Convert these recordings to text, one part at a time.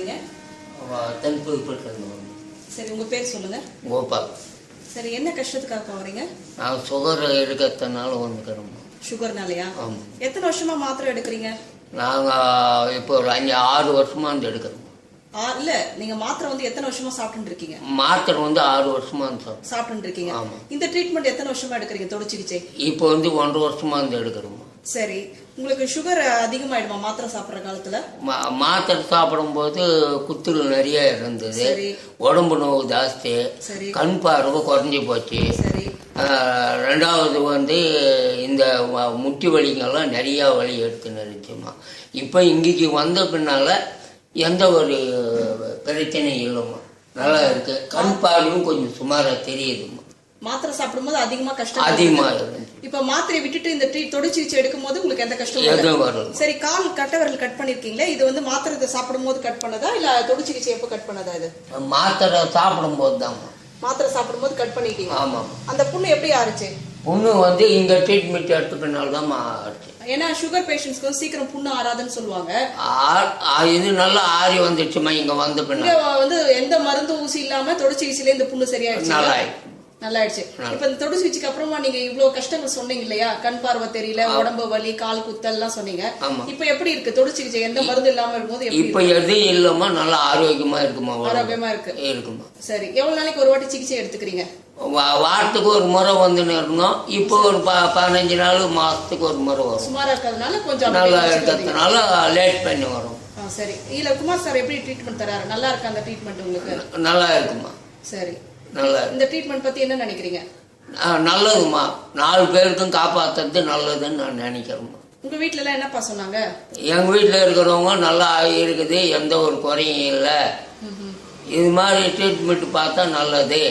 வரீங்க? தென்புதுப்பட்டிலேருந்து வரணும். சரி, உங்கள் பேர் சொல்லுங்கள். கோபால். சரி, என்ன கஷ்டத்துக்காக வரீங்க? நான் சுகர் எடுக்கிறதுனால வந்துக்கிறோம். சுகர்னாலையா? ஆமாம். எத்தனை வருஷமாக மாத்திரை எடுக்கிறீங்க? நாங்கள் இப்போ ஒரு 6 வருஷமாக வந்து எடுக்கிறோம். இல்ல, நீங்க மாத்திரை வந்து எத்தனை வருஷமா சாப்பிட்டு இருக்கீங்க? மாத்திரை வந்து 6 வருஷமா வந்து சாப்பிட்டு இருக்கீங்க. ஆமாம். இந்த ட்ரீட்மெண்ட் எத்தனை வருஷமா எடுக்கிறீங்க, தொடு சிகிச்சை? இப்போ வந்து 1.5 வருஷமா வந்து எடுக்கிறோம். சரி, உங்களுக்கு சுகர் அதிகமாயிடுமா மாத்திரை சாப்பிட்ற காலத்துல? மாத்திரை சாப்பிடும்போது குத்துகள் நிறைய இருந்தது. உடம்பு நோவு ஜாஸ்தி. கண் பார்வை குறைஞ்சி போச்சு. ரெண்டாவது வந்து இந்த முட்டி வலிங்கெல்லாம் நிறைய வலி எடுத்துன்னு இருந்துச்சுமா. இப்போ இங்கேக்கு வந்த பின்னால எந்த ஒரு பிரச்சனையும் இல்லைம்மா, நல்லா இருக்கு. கண் பார்வையும் கொஞ்சம் சுமாரா தெரியுதுமா. மாத்திரை சாப்பிடும்போது அதிகமா கஷ்டம் அதிகமா இருந்துச்சு. இப்ப மாத்திரை விட்டுட்டு இந்த தொடு சிகிச்சை எடுக்கும் போது உங்களுக்கு எந்த கஷ்டமும் வரும். சரி, கால் கட்டவரல் கட் பண்ணிருக்கீங்களா? இது வந்து மாத்திரை சாப்பிடும் போது கட் பண்ணதா இல்ல தொடு சிகிச்சை எப்ப கட் பண்ணதா? இது மாத்திரை சாப்பிடும் போது தான். மாத்திரை சாப்பிடும் போது கட் பண்ணிருக்கீங்க. ஆமா. அந்த புண்ணு எப்படி ஆறுச்சு? புண்ணு வந்து இந்த ட்ரீட்மெண்ட் எடுத்துக்கனால தான் ஆறுச்சு. ஏன்னா சுகர் பேஷண்ட்ஸ்க்கு வந்து சீக்கிரம் புண்ணு ஆறாதுன்னு சொல்லுவாங்க. இது நல்லா ஆறி வந்துடுச்சுமா. இங்க வந்த பின்ன வந்து எந்த மருந்து ஊசி இல்லாம தொடு சிகிச்சையில இந்த புண்ணு சரியாயிடுச்சு. நல்லா ஆயிடுச்சு. இப்ப இந்த தொடு சிகிச்சைக்கு அப்புறமா நீங்க இவ்வளவு கஷ்டங்கள் சொன்னீங்க இல்லையா? கண் பார்வை தெரியல, உடம்பு வலி, கால் குத்தல் எல்லாம் சொன்னீங்க. இப்ப எப்படி இருக்கு தொடு சிகிச்சை? எந்த மருந்து இல்லாம இருக்கும்போது இப்ப எதுவும் இல்லாம நல்லா ஆரோக்கியமா இருக்குமா? ஆரோக்கியமா இருக்குமா? சரி, எவ்வளவு நாளைக்கு ஒரு வாட்டி சிகிச்சை எடுத்துக்கிறீங்க? வாரத்துக்கு ஒரு முறை வந்துன்னு இருந்தோம். இப்போ ஒரு 15 நாள் மாசத்துக்கு ஒரு முறை வரும். சுமாரா இருக்கிறதுனால கொஞ்சம் நல்லா இருக்கிறதுனால லேட் பண்ணி வரும். சரி, இல்ல குமார் சார் எப்படி ட்ரீட்மெண்ட் தராரு? நல்லா இருக்கு அந்த ட்ரீட்மெண்ட் உங்களுக்கு? நல்லா இருக்குமா. சரி, நல்லா. இந்த ட்ரீட்மெண்ட் பத்தி என்ன நினைக்கிறீங்க? நல்லதுமா. 4 பேருக்கும் காப்பாத்துறது நல்லதுன்னு நான் நினைக்கிறேன். உங்க வீட்டுல எல்லாம் என்னப்பா சொன்னாங்க? எங்க வீட்டுல இருக்கிறவங்க நல்லா இருக்குது, எந்த ஒரு குறையும் இல்லை, இது மாதிரி ட்ரீட்மெண்ட் பார்த்தா நல்லது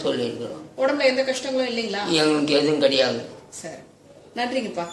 சொல்லியிருக்கிறோம். உடம்புல எந்த கஷ்டங்களும் இல்லைங்களா? எங்களுக்கு எதுவும் கிடையாது. சரி, நன்றிங்கப்பா.